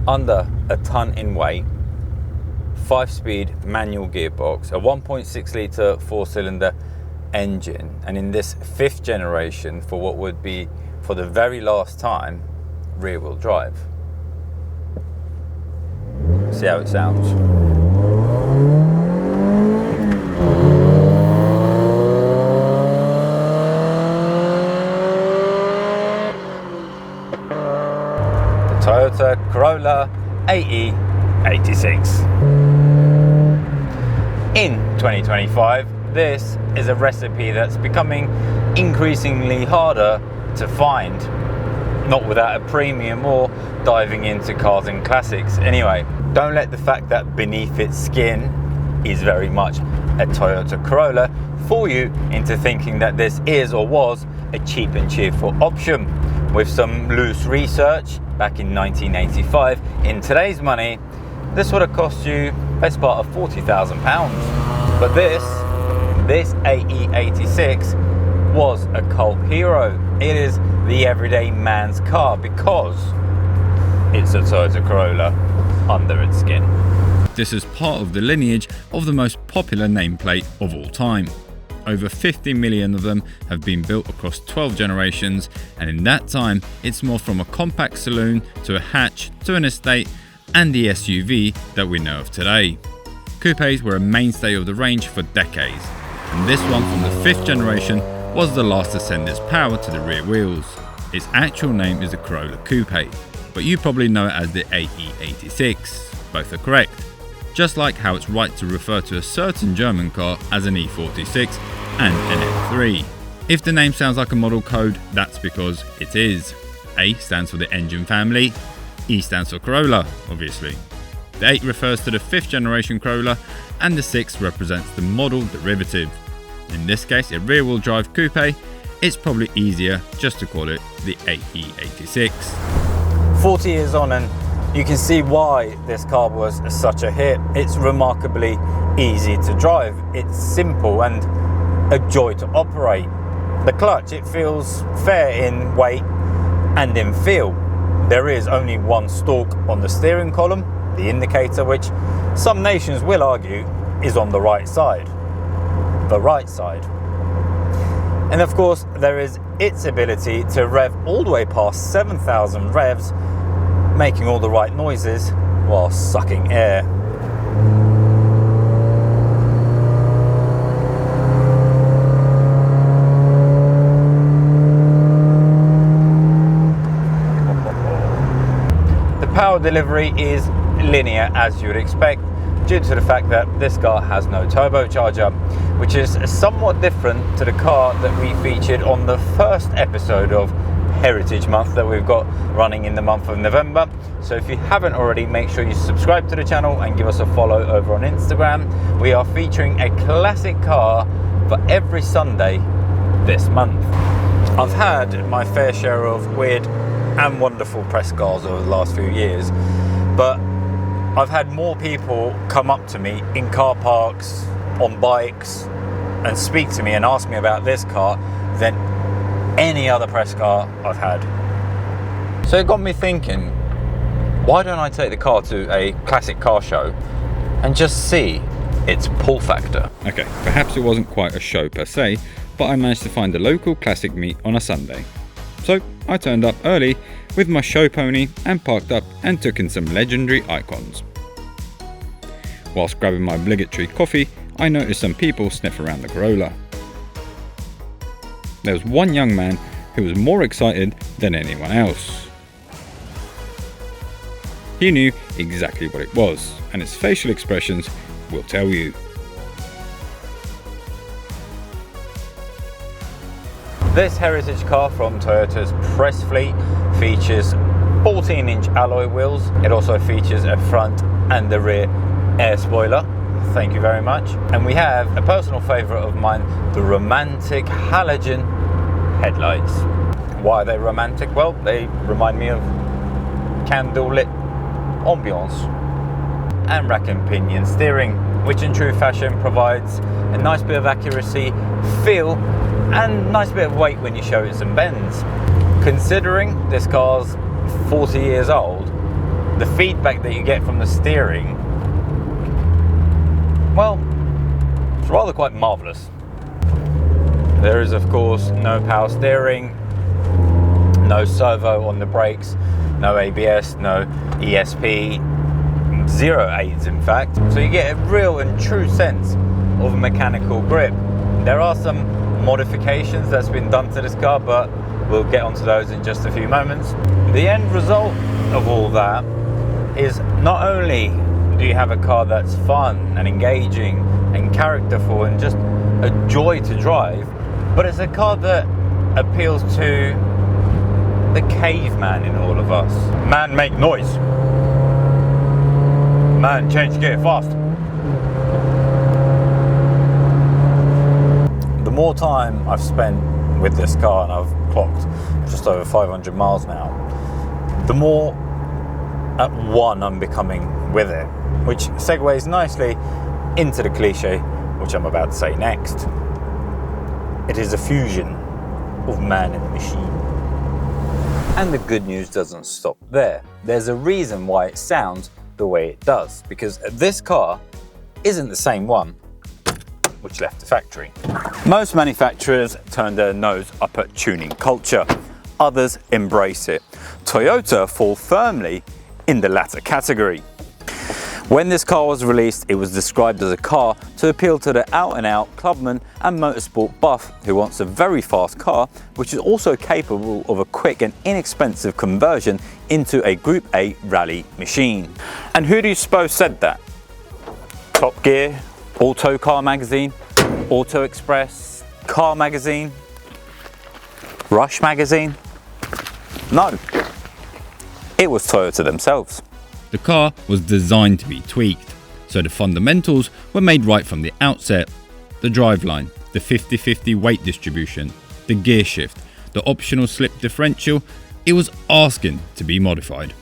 under a ton in weight, 5-speed manual gearbox, a 1.6 litre 4-cylinder engine, and in this 5th generation, for what would be for the very last time, rear-wheel drive. See how it sounds. The Toyota Corolla AE86. In 2025, this is a recipe that's becoming increasingly harder to find, not without a premium or diving into cars and classics. Anyway, don't let the fact that beneath its skin is very much a Toyota Corolla fool you into thinking that this is or was a cheap and cheerful option. With some loose research back in 1985, in today's money, this would have cost you best part of £40,000. But this AE86 was a cult hero. It is the everyday man's car because it's a Toyota Corolla under its skin. This is part of the lineage of the most popular nameplate of all time. Over 50 million of them have been built across 12 generations, and in that time it's morphed from a compact saloon to a hatch to an estate and the SUV that we know of today. Coupes were a mainstay of the range for decades, and this one from the 5th generation was the last to send its power to the rear wheels. Its actual name is the Corolla Coupé, but you probably know it as the AE86. Both are correct. Just like how it's right to refer to a certain German car as an E46 and an M3. If the name sounds like a model code, that's because it is. A stands for the engine family, E stands for Corolla, obviously. The 8 refers to the 5th generation Corolla, and the 6 represents the model derivative. In this case, a rear-wheel drive coupe, it's probably easier just to call it the AE86. 40 years on, and you can see why this car was such a hit. It's remarkably easy to drive. It's simple and a joy to operate. The clutch, it feels fair in weight and in feel. There is only one stalk on the steering column, the indicator, which some nations will argue is on the right side. The right side. And of course, there is its ability to rev all the way past 7,000 revs, making all the right noises while sucking air. The power delivery is linear, as you would expect, due to the fact that this car has no turbocharger, which is somewhat different to the car that we featured on the first episode of Heritage Month that we've got running in the month of November. So if you haven't already, make sure you subscribe to the channel and give us a follow over on Instagram. We are featuring a classic car for every Sunday this month. I've had my fair share of weird and wonderful press cars over the last few years, but I've had more people come up to me in car parks, on bikes, and speak to me and ask me about this car than any other press car I've had. So it got me thinking, why don't I take the car to a classic car show and just see its pull factor? Okay, perhaps it wasn't quite a show per se, but I managed to find a local classic meet on a Sunday. So I turned up early with my show pony and parked up and took in some legendary icons. Whilst grabbing my obligatory coffee, I noticed some people sniff around the Corolla. There was one young man who was more excited than anyone else. He knew exactly what it was, and its facial expressions will tell you. This heritage car from Toyota's press fleet features 14-inch alloy wheels. It also features a front and a rear air spoiler. Thank you very much. And we have a personal favourite of mine, the romantic halogen headlights. Why are they romantic? Well, they remind me of candle-lit ambiance. And rack and pinion steering, which in true fashion provides a nice bit of accuracy, feel, and nice bit of weight when you show it some bends. Considering this car's 40 years old, the feedback that you get from the steering, well, it's rather quite marvelous. There is of course no power steering, no servo on the brakes, no ABS, no ESP, zero aids in fact. So you get a real and true sense of a mechanical grip. There are some modifications that's been done to this car, but we'll get onto those in just a few moments. The end result of all that is not only do you have a car that's fun and engaging and characterful and just a joy to drive, but it's a car that appeals to the caveman in all of us. Man, make noise. Man, change gear fast. The more time I've spent with this car, and I've clocked just over 500 miles now, the more at one I'm becoming with it, which segues nicely into the cliche which I'm about to say next. It is a fusion of man and machine. And the good news doesn't stop there. There's a reason why it sounds the way it does, because this car isn't the same one which left the factory. Most manufacturers turn their nose up at tuning culture. Others embrace it. Toyota fall firmly in the latter category. When this car was released, it was described as a car to appeal to the out-and-out clubman and motorsport buff who wants a very fast car, which is also capable of a quick and inexpensive conversion into a Group A rally machine. And who do you suppose said that? Top Gear, Auto Car Magazine, Auto Express, Car Magazine, Rush Magazine? No, it was Toyota themselves. The car was designed to be tweaked, so the fundamentals were made right from the outset. The driveline, the 50-50 weight distribution, the gear shift, the optional slip differential, it was asking to be modified.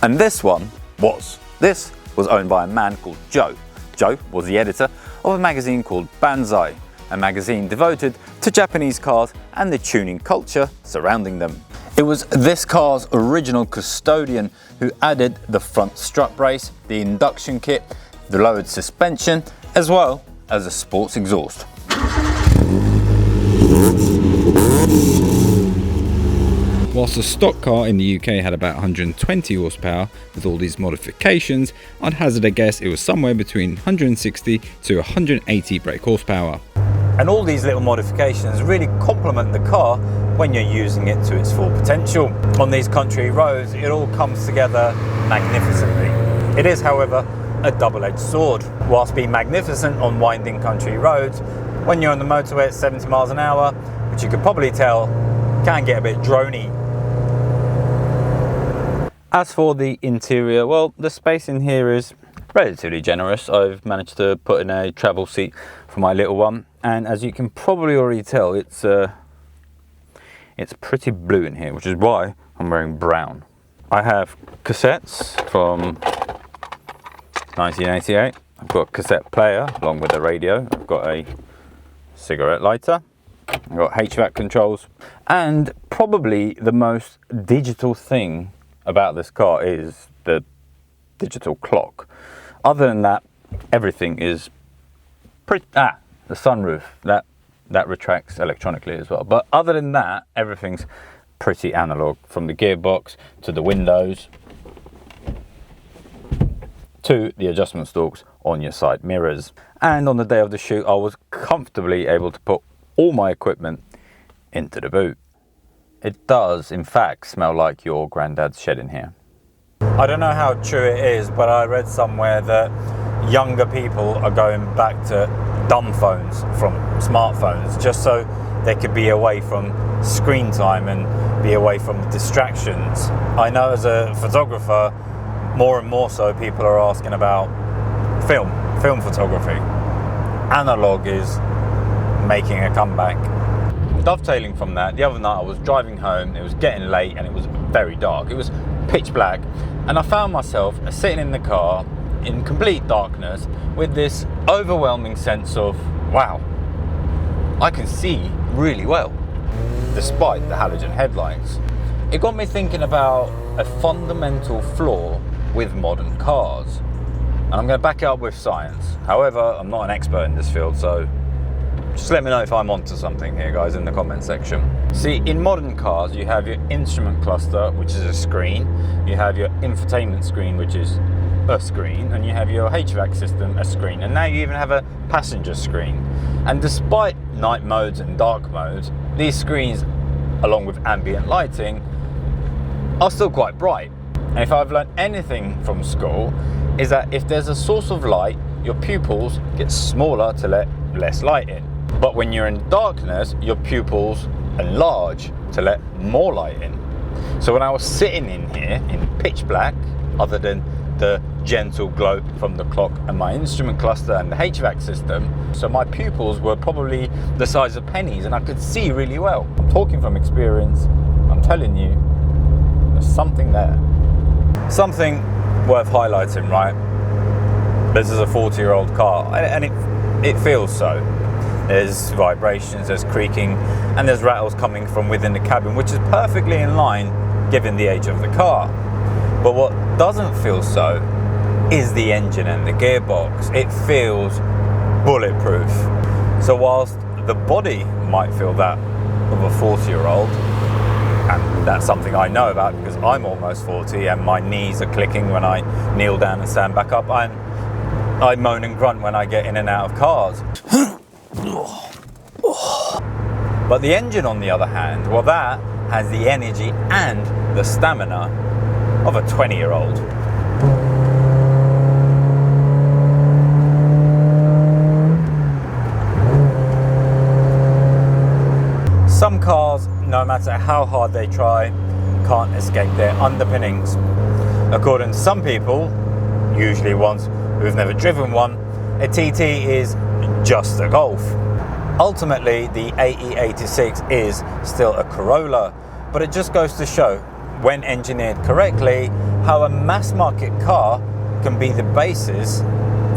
And this one was. This was owned by a man called Joe. Joe was the editor of a magazine called Banzai, a magazine devoted to Japanese cars and the tuning culture surrounding them. It was this car's original custodian who added the front strut brace, the induction kit, the lowered suspension, as well as a sports exhaust. Whilst the stock car in the UK had about 120 horsepower, with all these modifications, I'd hazard a guess it was somewhere between 160 to 180 brake horsepower. And all these little modifications really complement the car when you're using it to its full potential. On these country roads, it all comes together magnificently. It is, however, a double-edged sword. Whilst being magnificent on winding country roads, when you're on the motorway at 70 miles an hour, which you could probably tell can get a bit drony. As for the interior, well, the space in here is relatively generous. I've managed to put in a travel seat for my little one, and as you can probably already tell, it's pretty blue in here, which is why I'm wearing brown. I have cassettes from 1988. I've got a cassette player along with a radio. I've got a cigarette lighter. I've got HVAC controls, and probably the most digital thing about this car is the digital clock. Other than that, everything is pretty. The sunroof that retracts electronically as well. But other than that, everything's pretty analog, from the gearbox to the windows to the adjustment stalks on your side mirrors. And on the day of the shoot, I was comfortably able to put all my equipment into the boot. It does, in fact, smell like your granddad's shed in here. I don't know how true it is, but I read somewhere that younger people are going back to dumb phones from smartphones just so they could be away from screen time and be away from the distractions. I know as a photographer, more and more so people are asking about film photography. Analogue is making a comeback. Dovetailing from that, the other night I was driving home, it was getting late and it was very dark. It was pitch black, and I found myself sitting in the car in complete darkness with this overwhelming sense of, wow, I can see really well despite the halogen headlights. It got me thinking about a fundamental flaw with modern cars. And I'm going to back it up with science. However, I'm not an expert in this field, so just let me know if I'm onto something here, guys, in the comment section. See, in modern cars, you have your instrument cluster, which is a screen. You have your infotainment screen, which is a screen. And you have your HVAC system, a screen. And now you even have a passenger screen. And despite night modes and dark modes, these screens, along with ambient lighting, are still quite bright. And if I've learned anything from school, is that if there's a source of light, your pupils get smaller to let less light in. But when you're in darkness, your pupils enlarge to let more light in. So when I was sitting in here in pitch black, other than the gentle glow from the clock and my instrument cluster and the HVAC system, so my pupils were probably the size of pennies and I could see really well. I'm talking from experience. I'm telling you, there's something there. Something worth highlighting, right? This is a 40-year-old car, and it feels so. There's vibrations, there's creaking, and there's rattles coming from within the cabin, which is perfectly in line given the age of the car. But what doesn't feel so is the engine and the gearbox. It feels bulletproof. So whilst the body might feel that of a 40-year-old, and that's something I know about because I'm almost 40 and my knees are clicking when I kneel down and stand back up. I moan and grunt when I get in and out of cars. But the engine, on the other hand, well, that has the energy and the stamina of a 20-year-old. Some cars, no matter how hard they try, can't escape their underpinnings. According to some people, usually ones who've never driven one, a TT is just a Golf. Ultimately, the AE86 is still a Corolla, but it just goes to show, when engineered correctly, how a mass market car can be the basis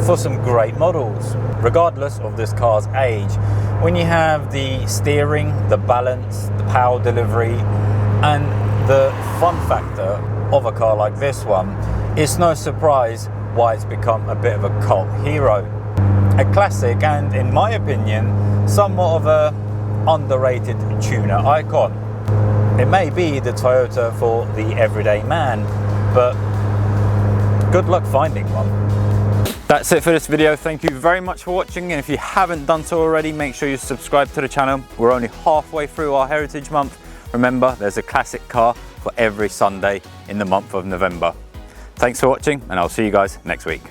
for some great models, regardless of this car's age. When you have the steering, the balance, the power delivery, and the fun factor of a car like this one, it's no surprise why it's become a bit of a cult hero. A classic and, in my opinion, somewhat of a underrated tuner icon. It may be the Toyota for the everyday man, but good luck finding one. That's it for this video. Thank you very much for watching, and if you haven't done so already, make sure you subscribe to the channel. We're only halfway through our Heritage Month. Remember, there's a classic car for every Sunday in the month of November. Thanks for watching, and I'll see you guys next week.